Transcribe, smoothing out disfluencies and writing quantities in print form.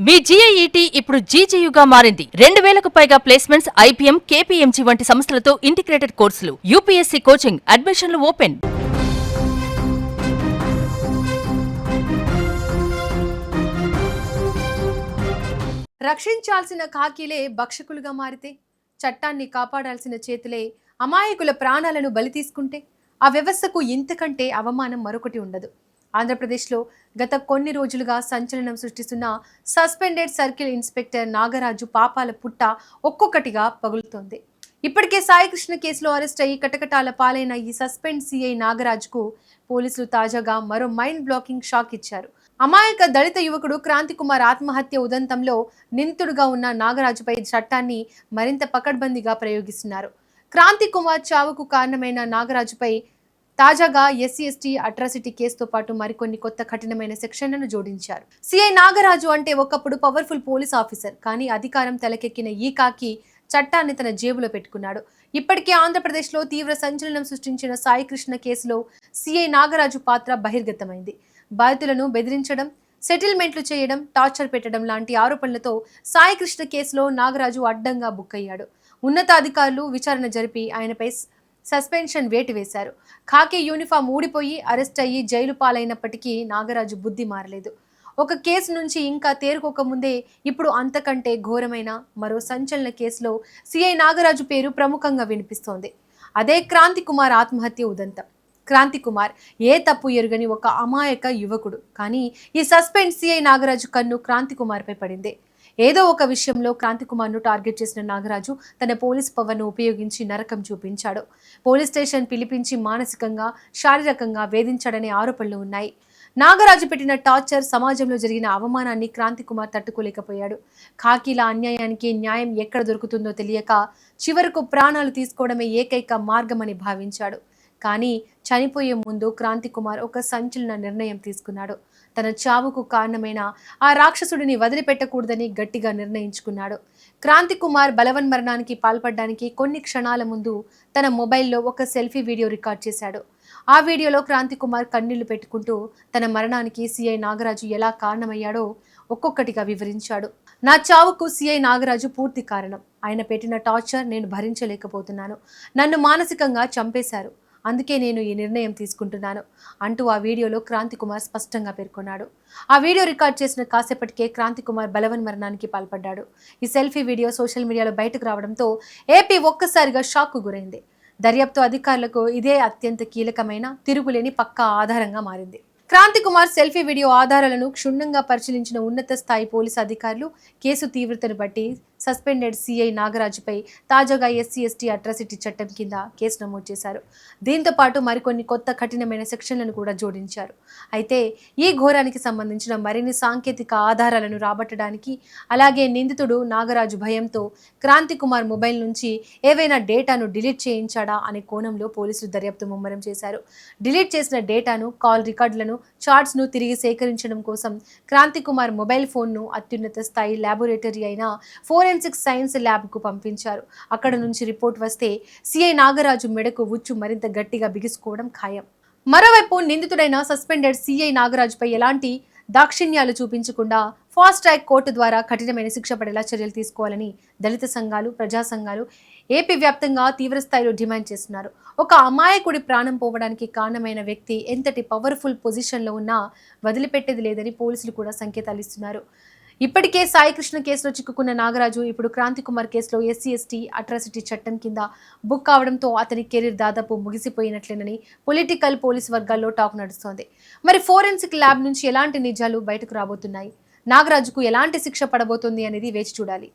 మీ జీఐఈటీ ఇప్పుడు జీజేయుగా మారింది. 2000కు పైగా ప్లేస్మెంట్స్, ఐపీఎం, కేపీఎంజీ వంటి సంస్థలతో ఇంటిగ్రేటెడ్ కోర్సులు. యూపీఎస్సీ కోచింగ్, అడ్మిషన్లు ఓపెన్. రక్షించాల్సిన కాకీలే భక్షకులుగా మారితే, చట్టాన్ని కాపాడాల్సిన చేతులే అమాయకుల ప్రాణాలను బలి తీసుకుంటే, ఆ వ్యవస్థకు ఇంతకంటే అవమానం మరొకటి ఉండదు. ఆంధ్రప్రదేశ్లో గత కొన్ని రోజులుగా సంచలనం సృష్టిస్తున్న సస్పెండెడ్ సర్కిల్ ఇన్స్పెక్టర్ నాగరాజు పాపాల పుట్ట ఒక్కొక్కటిగా పగులుతోంది. ఇప్పటికే సాయికృష్ణ కేసులో అరెస్ట్ అయ్యి కటకటాల పాలైన ఈ సస్పెండ్ సిఐ నాగరాజుకు పోలీసులు తాజాగా మరో మైండ్ బ్లాకింగ్ షాక్ ఇచ్చారు. అమాయక దళిత యువకుడు క్రాంతి కుమార్ ఆత్మహత్య ఉదంతంలో నిందితుడుగా ఉన్న నాగరాజుపై చట్టాన్ని మరింత పకడ్బందీగా ప్రయోగిస్తున్నారు. క్రాంతి కుమార్ చావుకు కారణమైన నాగరాజుపై తాజాగా ఎస్సీ/ఎస్టీ అట్రాసిటీ కేసుతో పాటు మరికొన్ని కొత్త కఠినమైన సెక్షన్లను జోడించారు. సిఐ నాగరాజు అంటే ఒకప్పుడు పవర్ఫుల్ పోలీస్ ఆఫీసర్, కానీ అధికారం తలకెక్కిన ఈ కాకి చట్టాన్ని తన జేబులో పెట్టుకున్నాడు. ఇప్పటికే ఆంధ్రప్రదేశ్లో తీవ్ర సంచలనం సృష్టించిన సాయికృష్ణ కేసులో సిఐ నాగరాజు పాత్ర బహిర్గతమైంది. బాధితులను బెదిరించడం, సెటిల్మెంట్లు చేయడం, టార్చర్ పెట్టడం లాంటి ఆరోపణలతో సాయికృష్ణ కేసులో నాగరాజు అడ్డంగా బుక్కయ్యాడు. ఉన్నతాధికారులు విచారణ జరిపి ఆయనపై సస్పెన్షన్ వేటు వేశారు. ఖాకీ యూనిఫామ్ ఊడిపోయి అరెస్ట్ అయ్యి జైలు పాలైనప్పటికీ నాగరాజు బుద్ధి మారలేదు. ఒక కేసు నుంచి ఇంకా తేరుకోకముందే ఇప్పుడు అంతకంటే ఘోరమైన మరో సంచలన కేసులో సిఐ నాగరాజు పేరు ప్రముఖంగా వినిపిస్తోంది. అదే క్రాంతి కుమార్ ఆత్మహత్య ఉదంతం. క్రాంతి కుమార్ ఏ తప్పు ఎరుగని ఒక అమాయక యువకుడు, కానీ ఈ సస్పెండ్ సిఐ నాగరాజు కన్ను క్రాంతి కుమార్పై పడింది. ఏదో ఒక విషయంలో క్రాంతి కుమార్ను టార్గెట్ చేసిన నాగరాజు తన పోలీస్ పవర్ను ఉపయోగించి నరకం చూపించాడు. పోలీస్ స్టేషన్ పిలిపించి మానసికంగా, శారీరకంగా వేధించాడనే ఆరోపణలు ఉన్నాయి. నాగరాజు పెట్టిన టార్చర్, సమాజంలో జరిగిన అవమానాన్ని క్రాంతి కుమార్ తట్టుకోలేకపోయాడు. ఖాకీల అన్యాయానికి న్యాయం ఎక్కడ దొరుకుతుందో తెలియక చివరకు ప్రాణాలు తీసుకోవడమే ఏకైక మార్గమని భావించాడు. కానీ చనిపోయే ముందు క్రాంతి కుమార్ ఒక సంచలన నిర్ణయం తీసుకున్నాడు. తన చావుకు కారణమైన ఆ రాక్షసుడిని వదిలిపెట్టకూడదని గట్టిగా నిర్ణయించుకున్నాడు. క్రాంతి కుమార్ బలవన్మరణానికి పాల్పడడానికి కొన్ని క్షణాల ముందు తన మొబైల్లో ఒక సెల్ఫీ వీడియో రికార్డ్ చేశాడు. ఆ వీడియోలో క్రాంతి కుమార్ కన్నీళ్లు పెట్టుకుంటూ తన మరణానికి సిఐ నాగరాజు ఎలా కారణమయ్యాడో ఒక్కొక్కటిగా వివరించాడు. నా చావుకు సిఐ నాగరాజు పూర్తి కారణం. ఆయన పెట్టిన టార్చర్ నేను భరించలేకపోతున్నాను. నన్ను మానసికంగా చంపేశారు. అందుకే నేను ఈ నిర్ణయం తీసుకుంటున్నాను అంటూ ఆ వీడియోలో క్రాంతి కుమార్ స్పష్టంగా పేర్కొన్నాడు. ఆ వీడియో రికార్డ్ చేసిన కాసేపటికే క్రాంతి కుమార్ బలవన్మరణానికి పాల్పడ్డాడు. ఈ సెల్ఫీ వీడియో సోషల్ మీడియాలో బయటకు రావడంతో ఏపీ ఒక్కసారిగా షాక్కు గురైంది. దర్యాప్తు అధికారులకు ఇదే అత్యంత కీలకమైన, తిరుగులేని పక్కా ఆధారంగా మారింది. క్రాంతి కుమార్ సెల్ఫీ వీడియో ఆధారాలను క్షుణ్ణంగా పరిశీలించిన ఉన్నత స్థాయి పోలీసు అధికారులు కేసు తీవ్రతను బట్టి సస్పెండెడ్ సిఐ నాగరాజుపై తాజాగా ఎస్సీ/ఎస్టీ అట్రాసిటీ చట్టం కింద కేసు నమోదు చేశారు. దీంతో పాటు మరికొన్ని కొత్త కఠినమైన సెక్షన్లను కూడా జోడించారు. అయితే ఈ ఘోరానికి సంబంధించిన మరిన్ని సాంకేతిక ఆధారాలను రాబట్టడానికి, అలాగే నిందితుడు నాగరాజు భయంతో క్రాంతి కుమార్ మొబైల్ నుంచి ఏవైనా డేటాను డిలీట్ చేయించాడా అనే కోణంలో పోలీసులు దర్యాప్తు ముమ్మరం చేశారు. డిలీట్ చేసిన డేటాను, కాల్ రికార్డులను, చార్ట్స్ను తిరిగి సేకరించడం కోసం క్రాంతి కుమార్ మొబైల్ ఫోన్ను అత్యున్నత స్థాయి ల్యాబొరేటరీ అయిన ఫోరెన్సిక్ సైన్స్ ల్యాబ్కు పంపించారు. అక్కడ నుంచి రిపోర్ట్ వస్తే సిఐ నాగరాజు మెడకు ఉచ్చు మరింత గట్టిగా బిగుసుకోవడం ఖాయం. మరోవైపు నిందితుడైన సస్పెండెడ్ సిఐ నాగరాజుపై ఎలాంటి దాక్షిణ్యాలు చూపించకుండా ఫాస్ట్ ట్రాక్ కోర్టు ద్వారా కఠినమైన శిక్ష పడేలా చర్యలు తీసుకోవాలని దళిత సంఘాలు, ప్రజా సంఘాలు ఏపీ వ్యాప్తంగా తీవ్రస్థాయిలో డిమాండ్ చేస్తున్నారు. ఒక అమాయకుడి ప్రాణం పోవడానికి కారణమైన వ్యక్తి ఎంతటి పవర్ఫుల్ పొజిషన్లో ఉన్నా వదిలిపెట్టేది లేదని పోలీసులు కూడా సంకేతాలు ఇస్తున్నారు. ఇప్పటికే సాయికృష్ణ కేసులో చిక్కుకున్న నాగరాజు ఇప్పుడు క్రాంతి కుమార్ కేసులో ఎస్సీ/ఎస్టీ అట్రాసిటీ చట్టం కింద బుక్ కావడంతో అతని కెరీర్ దాదాపు ముగిసిపోయినట్లేనని పొలిటికల్ పోలీస్ వర్గాల్లో టాక్ నడుస్తోంది. మరి ఫోరెన్సిక్ ల్యాబ్ నుంచి ఎలాంటి నిజాలు బయటకు రాబోతున్నాయి, నాగరాజుకు ఎలాంటి శిక్ష పడబోతుంది అనేది వేచి చూడాలి.